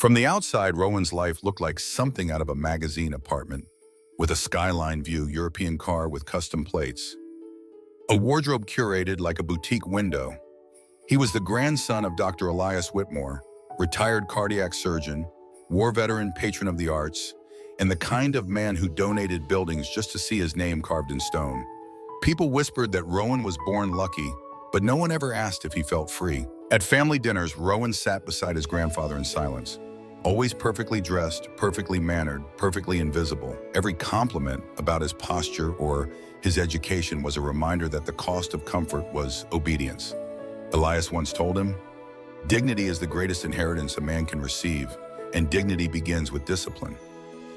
From the outside, Rowan's life looked like something out of a magazine apartment, with a skyline view, European car with custom plates, a wardrobe curated like a boutique window. He was the grandson of Dr. Elias Whitmore, retired cardiac surgeon, war veteran, patron of the arts, and the kind of man who donated buildings just to see his name carved in stone. People whispered that Rowan was born lucky, but no one ever asked if he felt free. At family dinners, Rowan sat beside his grandfather in silence. Always perfectly dressed, perfectly mannered, perfectly invisible. Every compliment about his posture or his education was a reminder that the cost of comfort was obedience. Elias once told him, "Dignity is the greatest inheritance a man can receive, and dignity begins with discipline."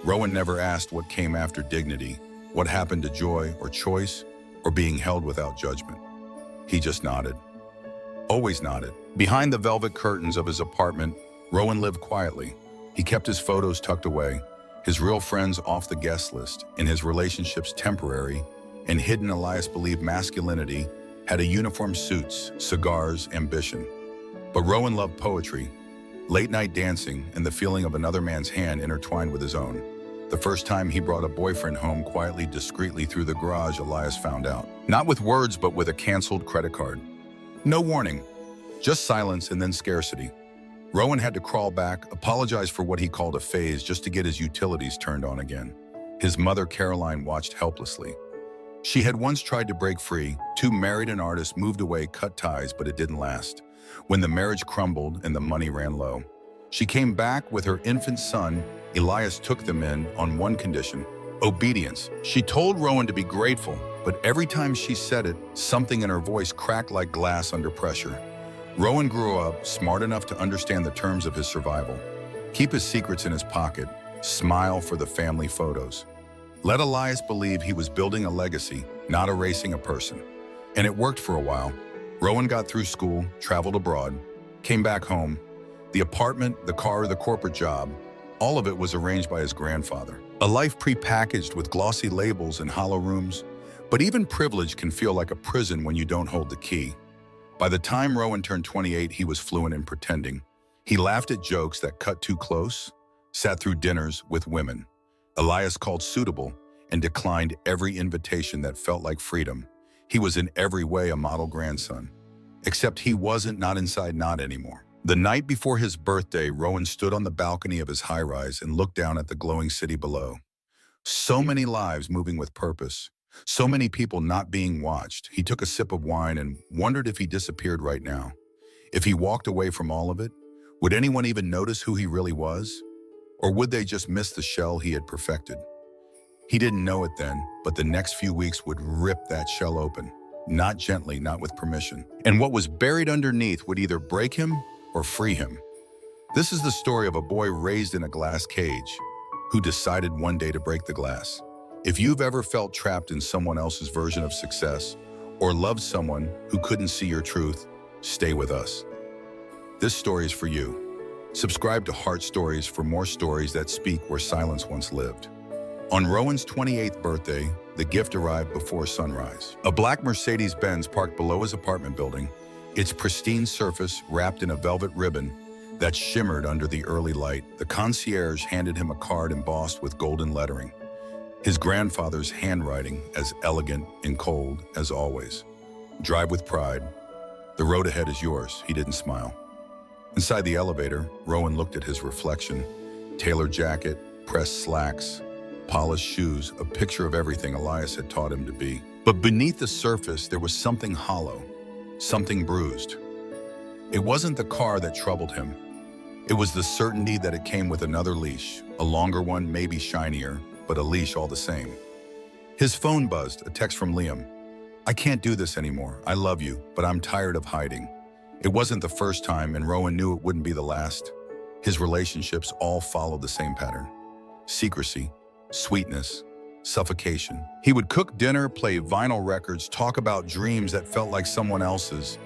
Rowan never asked what came after dignity, what happened to joy or choice, or being held without judgment. He just nodded. Always nodded. Behind the velvet curtains of his apartment, Rowan lived quietly. He kept his photos tucked away, his real friends off the guest list, and his relationships temporary and hidden. Elias believed masculinity had a uniform: suits, cigars, ambition. But Rowan loved poetry, late-night dancing, and the feeling of another man's hand intertwined with his own. The first time he brought a boyfriend home quietly, discreetly through the garage, Elias found out. Not with words, but with a canceled credit card. No warning, just silence and then scarcity. Rowan had to crawl back, apologize for what he called a phase, just to get his utilities turned on again. His mother, Caroline, watched helplessly. She had once tried to break free. Two married an artist, moved away, cut ties, but it didn't last. When the marriage crumbled and the money ran low, she came back with her infant son. Elias took them in on one condition: obedience. She told Rowan to be grateful, but every time she said it, something in her voice cracked like glass under pressure. Rowan grew up smart enough to understand the terms of his survival. Keep his secrets in his pocket, smile for the family photos. Let Elias believe he was building a legacy, not erasing a person. And it worked for a while. Rowan got through school, traveled abroad, came back home. The apartment, the car, the corporate job, all of it was arranged by his grandfather. A life prepackaged with glossy labels and hollow rooms. But even privilege can feel like a prison when you don't hold the key. By the time Rowan turned 28, he was fluent in pretending. He laughed at jokes that cut too close, sat through dinners with women Elias called suitable, and declined every invitation that felt like freedom. He was in every way a model grandson. Except he wasn't not inside not anymore. The night before his birthday, Rowan stood on the balcony of his high-rise and looked down at the glowing city below. So many lives moving with purpose. So many people not being watched. He took a sip of wine and wondered if he disappeared right now. If he walked away from all of it, would anyone even notice who he really was? Or would they just miss the shell he had perfected? He didn't know it then, but the next few weeks would rip that shell open. Not gently, not with permission. And what was buried underneath would either break him or free him. This is the story of a boy raised in a glass cage who decided one day to break the glass. If you've ever felt trapped in someone else's version of success or loved someone who couldn't see your truth, stay with us. This story is for you. Subscribe to Heart Stories for more stories that speak where silence once lived. On Rowan's 28th birthday, the gift arrived before sunrise. A black Mercedes-Benz parked below his apartment building, its pristine surface wrapped in a velvet ribbon that shimmered under the early light. The concierge handed him a card embossed with golden lettering. His grandfather's handwriting, as elegant and cold as always. Drive with pride. The road ahead is yours. He didn't smile. Inside the elevator, Rowan looked at his reflection. Tailored jacket, pressed slacks, polished shoes, a picture of everything Elias had taught him to be. But beneath the surface, there was something hollow, something bruised. It wasn't the car that troubled him. It was the certainty that it came with another leash, a longer one, maybe shinier, but a leash all the same. His phone buzzed, a text from Liam. "I can't do this anymore. I love you, but I'm tired of hiding." It wasn't the first time, and Rowan knew it wouldn't be the last. His relationships all followed the same pattern. Secrecy, sweetness, suffocation. He would cook dinner, play vinyl records, talk about dreams that felt like someone else's.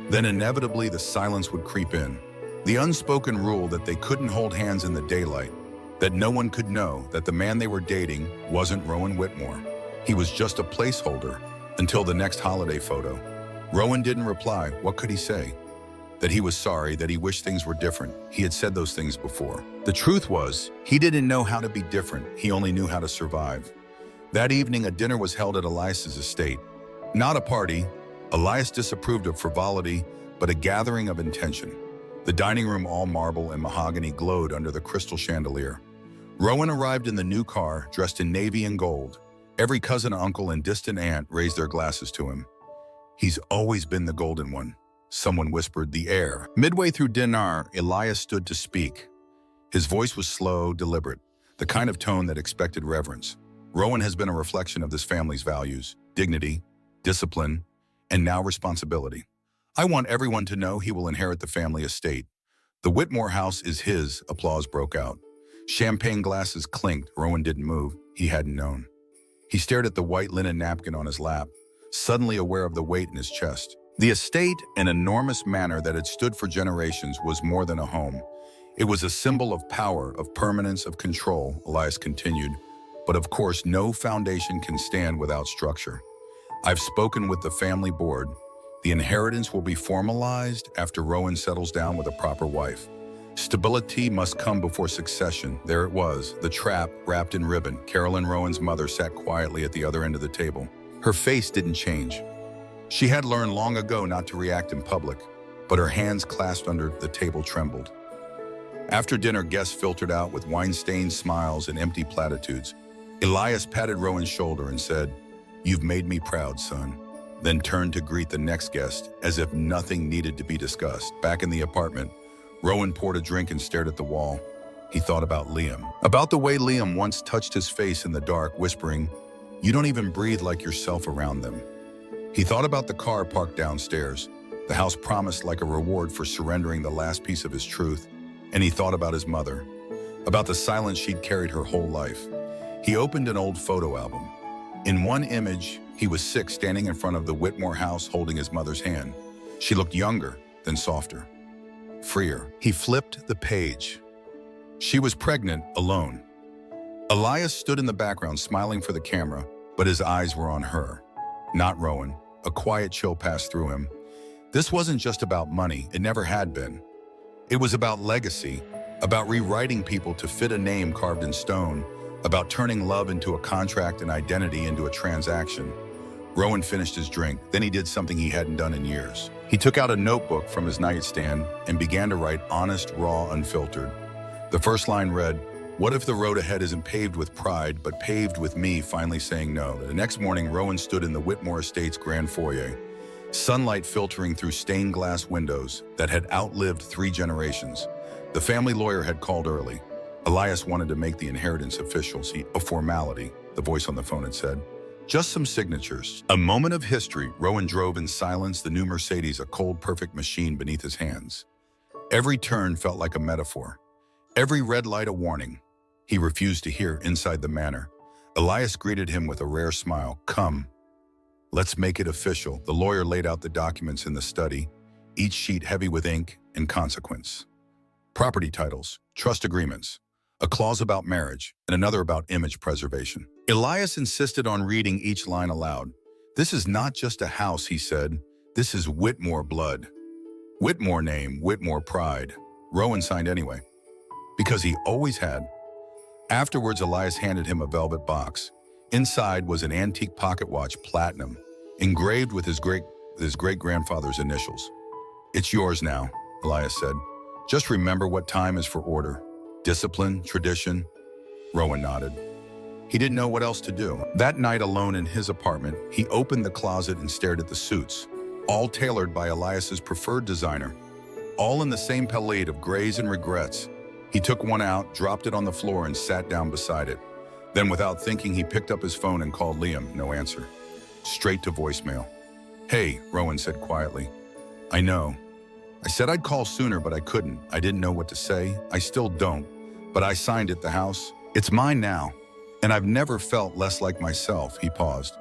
Then inevitably the silence would creep in. The unspoken rule that they couldn't hold hands in the daylight, that no one could know that the man they were dating wasn't Rowan Whitmore. He was just a placeholder until the next holiday photo. Rowan didn't reply. What could he say? that he was sorry, that he wished things were different. He had said those things before. The truth was, he didn't know how to be different. He only knew how to survive. That evening, a dinner was held at Elias's estate. Not a party. Elias disapproved of frivolity, but a gathering of intention. The dining room, all marble and mahogany, glowed under the crystal chandelier. Rowan arrived in the new car, dressed in navy and gold. Every cousin, uncle, and distant aunt raised their glasses to him. "He's always been the golden one," someone whispered, "the heir." Midway through dinner, Elias stood to speak. His voice was slow, deliberate, the kind of tone that expected reverence. Rowan has been a reflection of this family's values, dignity, discipline, and now responsibility. "I want everyone to know he will inherit the family estate. The Whitmore house is his." Applause broke out. Champagne glasses clinked. Rowan didn't move. He hadn't known. He stared at the white linen napkin on his lap, suddenly aware of the weight in his chest. The estate, an enormous manor that had stood for generations, was more than a home. It was a symbol of power, of permanence, of control, Elias continued. But of course, no foundation can stand without structure. "I've spoken with the family board. The inheritance will be formalized after Rowan settles down with a proper wife. Stability must come before succession." There it was, the trap wrapped in ribbon. Carolyn, Rowan's mother, sat quietly at the other end of the table. Her face didn't change. She had learned long ago not to react in public, but her hands clasped under the table trembled. After dinner, guests filtered out with wine-stained smiles and empty platitudes. Elias patted Rowan's shoulder and said, "You've made me proud, son," then turned to greet the next guest as if nothing needed to be discussed. Back in the apartment, Rowan poured a drink and stared at the wall. He thought about Liam, about the way Liam once touched his face in the dark, whispering, "You don't even breathe like yourself around them." He thought about the car parked downstairs, the house promised like a reward for surrendering the last piece of his truth, and he thought about his mother, about the silence she'd carried her whole life. He opened an old photo album. In one image, he was 6, standing in front of the Whitmore house holding his mother's hand. She looked younger, then softer, freer. He flipped the page. She was pregnant, alone. Elias stood in the background, smiling for the camera, but his eyes were on her, not Rowan. A quiet chill passed through him. This wasn't just about money. It never had been. It was about legacy, about rewriting people to fit a name carved in stone, about turning love into a contract and identity into a transaction. Rowan finished his drink. Then he did something he hadn't done in years. He took out a notebook from his nightstand and began to write, honest, raw, unfiltered. The first line read, "What if the road ahead isn't paved with pride, but paved with me finally saying no?" The next morning, Rowan stood in the Whitmore Estate's grand foyer, sunlight filtering through stained glass windows that had outlived 3 generations. The family lawyer had called early. Elias wanted to make the inheritance official. "A formality," the voice on the phone had said. "Just some signatures." A moment of history. Rowan drove in silence, the new Mercedes, a cold, perfect machine beneath his hands. Every turn felt like a metaphor. Every red light a warning. He refused to hear inside the manor. Elias greeted him with a rare smile. "Come, let's make it official." The lawyer laid out the documents in the study, each sheet heavy with ink and consequence. Property titles, trust agreements, a clause about marriage, and another about image preservation. Elias insisted on reading each line aloud. "This is not just a house," he said. "This is Whitmore blood. Whitmore name, Whitmore pride." Rowan signed anyway, because he always had. Afterwards, Elias handed him a velvet box. Inside was an antique pocket watch, platinum, engraved with his great-grandfather's initials. "It's yours now," Elias said. "Just remember what time is for order. Discipline, tradition." Rowan nodded. He didn't know what else to do. That night, alone in his apartment, he opened the closet and stared at the suits, all tailored by Elias's preferred designer, all in the same palette of grays and regrets. He took one out, dropped it on the floor, and sat down beside it. Then, without thinking, he picked up his phone and called Liam. No answer. Straight to voicemail. "Hey," Rowan said quietly. "I know. I said I'd call sooner, but I couldn't. I didn't know what to say. I still don't. But I signed it, the house. It's mine now. And I've never felt less like myself." He paused.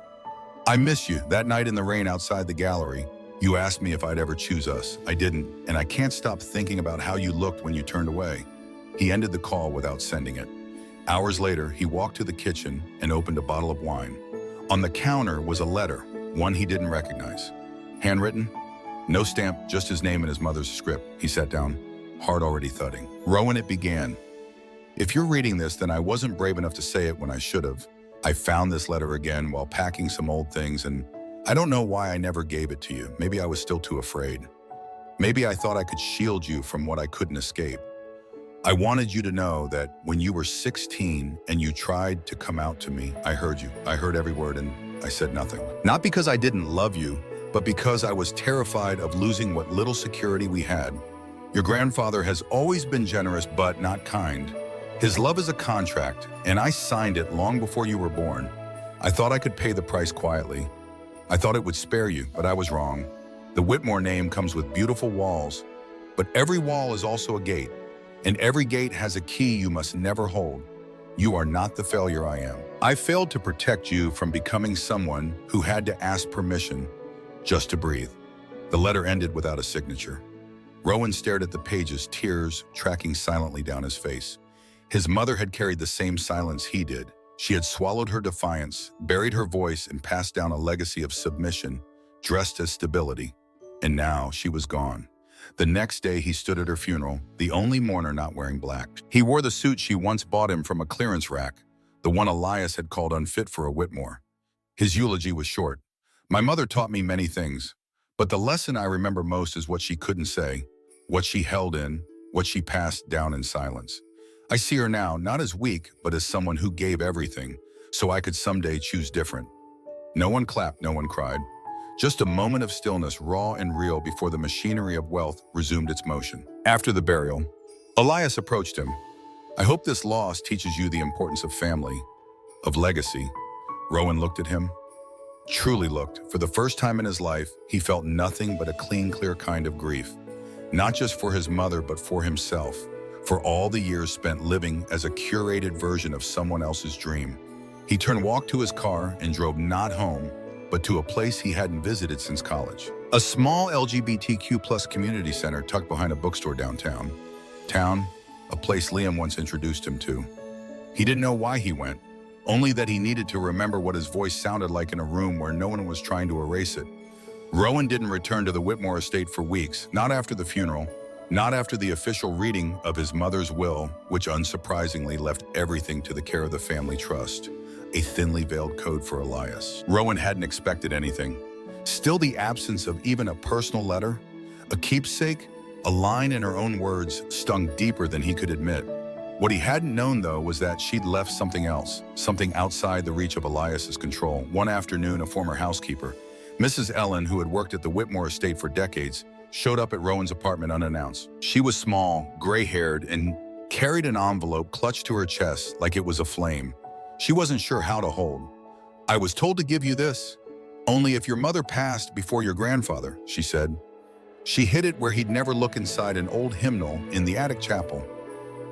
"I miss you. That night in the rain outside the gallery, you asked me if I'd ever choose us. I didn't, and I can't stop thinking about how you looked when you turned away." He ended the call without sending it. Hours later, he walked to the kitchen and opened a bottle of wine. On the counter was a letter, one he didn't recognize. Handwritten? No stamp, just his name and his mother's script. He sat down, heart already thudding. Rowan, it began. If you're reading this, then I wasn't brave enough to say it when I should have. I found this letter again while packing some old things, and I don't know why I never gave it to you. Maybe I was still too afraid. Maybe I thought I could shield you from what I couldn't escape. I wanted you to know that when you were 16 and you tried to come out to me, I heard you. I heard every word and I said nothing. Not because I didn't love you, but because I was terrified of losing what little security we had. Your grandfather has always been generous but not kind. His love is a contract, and I signed it long before you were born. I thought I could pay the price quietly. I thought it would spare you, but I was wrong. The Whitmore name comes with beautiful walls, but every wall is also a gate, and every gate has a key you must never hold. You are not the failure I am. I failed to protect you from becoming someone who had to ask permission just to breathe. The letter ended without a signature. Rowan stared at the pages, tears tracking silently down his face. His mother had carried the same silence he did. She had swallowed her defiance, buried her voice, and passed down a legacy of submission, dressed as stability. And now she was gone. The next day he stood at her funeral, the only mourner not wearing black. He wore the suit she once bought him from a clearance rack, the one Elias had called unfit for a Whitmore. His eulogy was short. My mother taught me many things, but the lesson I remember most is what she couldn't say, what she held in, what she passed down in silence. I see her now, not as weak, but as someone who gave everything, so I could someday choose different. No one clapped, no one cried. Just a moment of stillness, raw and real, before the machinery of wealth resumed its motion. After the burial, Elias approached him. I hope this loss teaches you the importance of family, of legacy. Rowan looked at him, truly looked. For the first time in his life, he felt nothing but a clean, clear kind of grief. Not just for his mother, but for himself. For all the years spent living as a curated version of someone else's dream. He walked to his car and drove not home, but to a place he hadn't visited since college. A small LGBTQ+ community center tucked behind a bookstore downtown. A place Liam once introduced him to. He didn't know why he went, only that he needed to remember what his voice sounded like in a room where no one was trying to erase it. Rowan didn't return to the Whitmore estate for weeks, not after the funeral, not after the official reading of his mother's will, which unsurprisingly left everything to the care of the family trust, a thinly veiled code for Elias. Rowan hadn't expected anything. Still, the absence of even a personal letter, a keepsake, a line in her own words, stung deeper than he could admit. What he hadn't known, though, was that she'd left something else, something outside the reach of Elias's control. One afternoon, a former housekeeper, Mrs. Ellen, who had worked at the Whitmore estate for decades, showed up at Rowan's apartment unannounced. She was small, gray-haired, and carried an envelope clutched to her chest like it was a flame. She wasn't sure how to hold. I was told to give you this, only if your mother passed before your grandfather, she said. She hid it where he'd never look, inside an old hymnal in the attic chapel.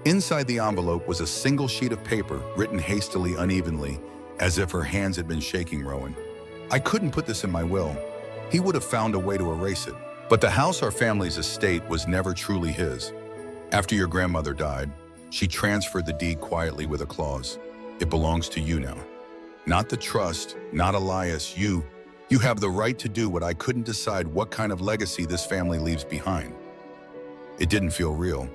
Inside the envelope was a single sheet of paper, written hastily, unevenly, as if her hands had been shaking. Rowan, I couldn't put this in my will. He would have found a way to erase it. But the house, our family's estate, was never truly his. After your grandmother died, she transferred the deed quietly with a clause. It belongs to you now. Not the trust, not Elias, you. You have the right to do what I couldn't decide, what kind of legacy this family leaves behind. It didn't feel real.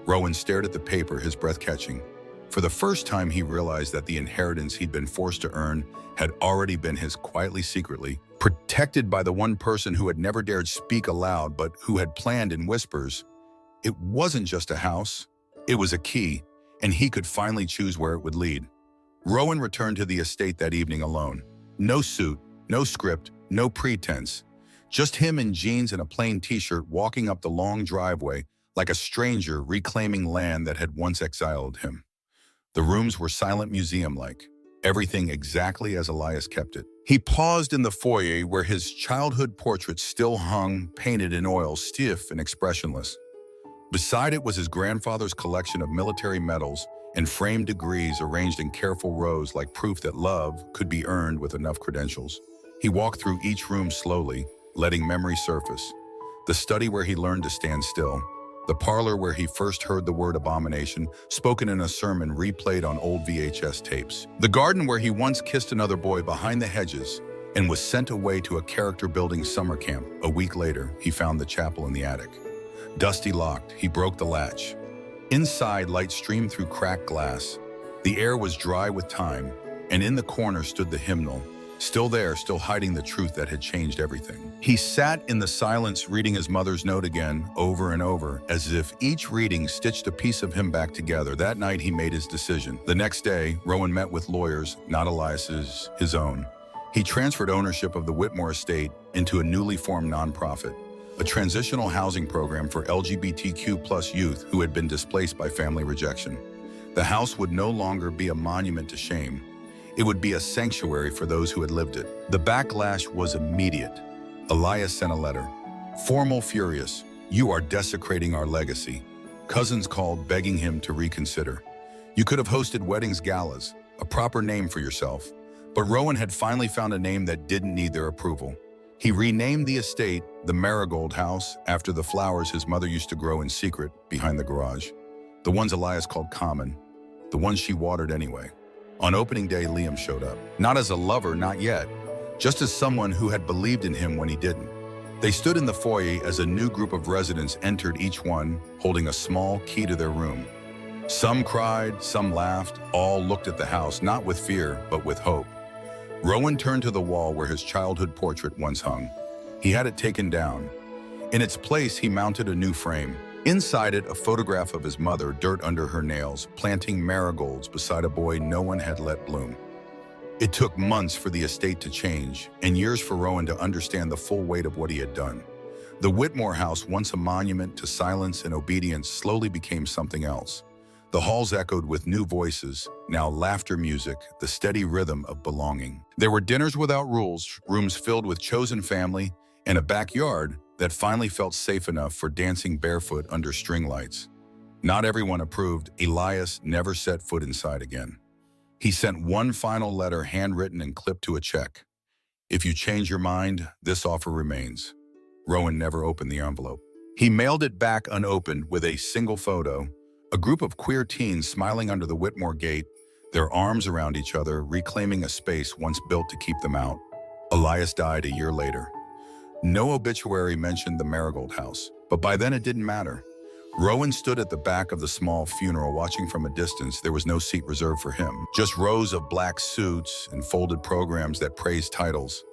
Rowan stared at the paper, his breath catching. For the first time, he realized that the inheritance he'd been forced to earn had already been his, quietly, secretly, protected by the one person who had never dared speak aloud, but who had planned in whispers. It wasn't just a house, it was a key, and he could finally choose where it would lead. Rowan returned to the estate that evening alone. No suit, no script, no pretense. Just him in jeans and a plain t-shirt, walking up the long driveway like a stranger reclaiming land that had once exiled him. The rooms were silent, museum-like, everything exactly as Elias kept it. He paused in the foyer where his childhood portrait still hung, painted in oil, stiff and expressionless. Beside it was his grandfather's collection of military medals and framed degrees arranged in careful rows, like proof that love could be earned with enough credentials. He walked through each room slowly, letting memory surface. The study where he learned to stand still. The parlor where he first heard the word abomination, spoken in a sermon replayed on old VHS tapes. The garden where he once kissed another boy behind the hedges, and was sent away to a character-building summer camp. A week later, he found the chapel in the attic. Dusty locked, he broke the latch. Inside, light streamed through cracked glass. The air was dry with time, and in the corner stood the hymnal, still there, still hiding the truth that had changed everything. He sat in the silence reading his mother's note again, over and over, as if each reading stitched a piece of him back together. That night, he made his decision. The next day, Rowan met with lawyers, not Elias's, his own. He transferred ownership of the Whitmore estate into a newly formed nonprofit, a transitional housing program for LGBTQ+ youth who had been displaced by family rejection. The house would no longer be a monument to shame. It would be a sanctuary for those who had lived it. The backlash was immediate. Elias sent a letter. Formal, furious. "You are desecrating our legacy." Cousins called, begging him to reconsider. "You could have hosted weddings galas, a proper name for yourself." But Rowan had finally found a name that didn't need their approval. He renamed the estate the Maragold House after the flowers his mother used to grow in secret behind the garage. The ones Elias called common, the ones she watered anyway. On opening day, Liam showed up. Not as a lover, not yet, just as someone who had believed in him when he didn't. They stood in the foyer as a new group of residents entered, each one holding a small key to their room. Some cried, some laughed, all looked at the house, not with fear, but with hope. Rowan turned to the wall where his childhood portrait once hung. He had it taken down. In its place, he mounted a new frame. Inside it, a photograph of his mother, dirt under her nails, planting marigolds beside a boy no one had let bloom. It took months for the estate to change, and years for Rowan to understand the full weight of what he had done. The Whitmore house, once a monument to silence and obedience, slowly became something else. The halls echoed with new voices, now laughter music, the steady rhythm of belonging. There were dinners without rules, rooms filled with chosen family, and a backyard that finally felt safe enough for dancing barefoot under string lights. Not everyone approved. Elias never set foot inside again. He sent one final letter, handwritten and clipped to a check. "If you change your mind, this offer remains." Rowan never opened the envelope. He mailed it back unopened with a single photo, a group of queer teens smiling under the Whitmore gate, their arms around each other, reclaiming a space once built to keep them out. Elias died a year later. No obituary mentioned the Maragold House, but by then it didn't matter. Rowan stood at the back of the small funeral, watching from a distance. There was no seat reserved for him, just rows of black suits and folded programs that praised titles,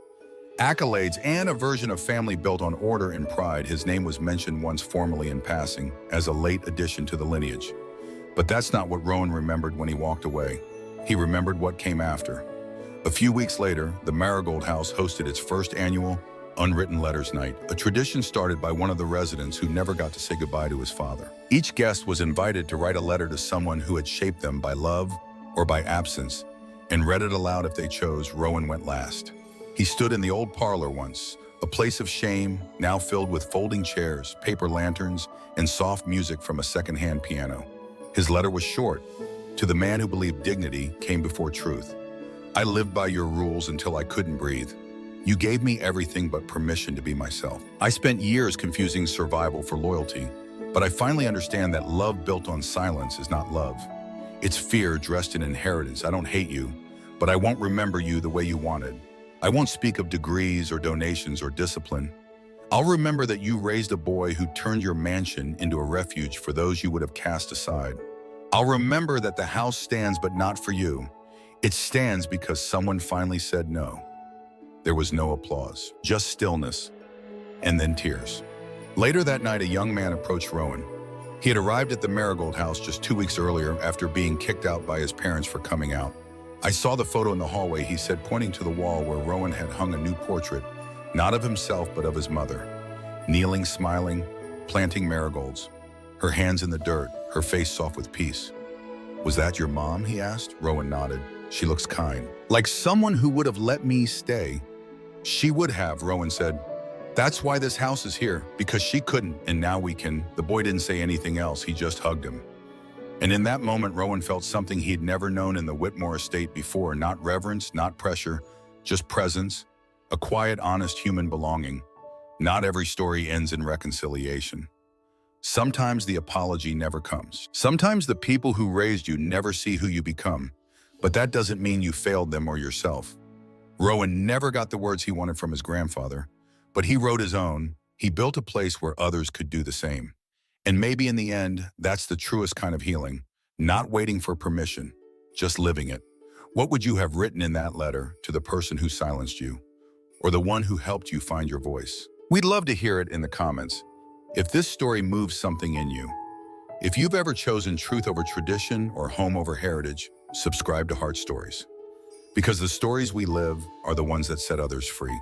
accolades, and a version of family built on order and pride. His name was mentioned once formally in passing as a late addition to the lineage. But that's not what Rowan remembered when he walked away. He remembered what came after. A few weeks later, the Maragold House hosted its first annual Unwritten Letters night, a tradition started by one of the residents who never got to say goodbye to his father. Each guest was invited to write a letter to someone who had shaped them by love or by absence, and read it aloud if they chose. Rowan went last. He stood in the old parlor once, a place of shame, now filled with folding chairs, paper lanterns, and soft music from a secondhand piano. His letter was short. To the man who believed dignity came before truth. "I lived by your rules until I couldn't breathe. You gave me everything but permission to be myself. I spent years confusing survival for loyalty, but I finally understand that love built on silence is not love. It's fear dressed in inheritance. I don't hate you, but I won't remember you the way you wanted. I won't speak of degrees or donations or discipline. I'll remember that you raised a boy who turned your mansion into a refuge for those you would have cast aside. I'll remember that the house stands but not for you. It stands because someone finally said no." There was no applause, just stillness, and then tears. Later that night, a young man approached Rowan. He had arrived at the Maragold House just 2 weeks earlier after being kicked out by his parents for coming out. "I saw the photo in the hallway," he said, pointing to the wall where Rowan had hung a new portrait, not of himself but of his mother, kneeling, smiling, planting marigolds, her hands in the dirt, her face soft with peace. "Was that your mom?" he asked. Rowan nodded. "She looks kind. Like someone who would have let me stay." "She would have," Rowan said. "That's why this house is here, because she couldn't, and now we can." The boy didn't say anything else, he just hugged him. And in that moment, Rowan felt something he'd never known in the Whitmore estate before. Not reverence, not pressure, just presence, a quiet, honest human belonging. Not every story ends in reconciliation. Sometimes the apology never comes. Sometimes the people who raised you never see who you become, but that doesn't mean you failed them or yourself. Rowan never got the words he wanted from his grandfather, but he wrote his own. He built a place where others could do the same. And maybe in the end, that's the truest kind of healing, not waiting for permission, just living it. What would you have written in that letter to the person who silenced you, or the one who helped you find your voice? We'd love to hear it in the comments. If this story moves something in you, if you've ever chosen truth over tradition or home over heritage, subscribe to Heart Stories. Because the stories we live are the ones that set others free.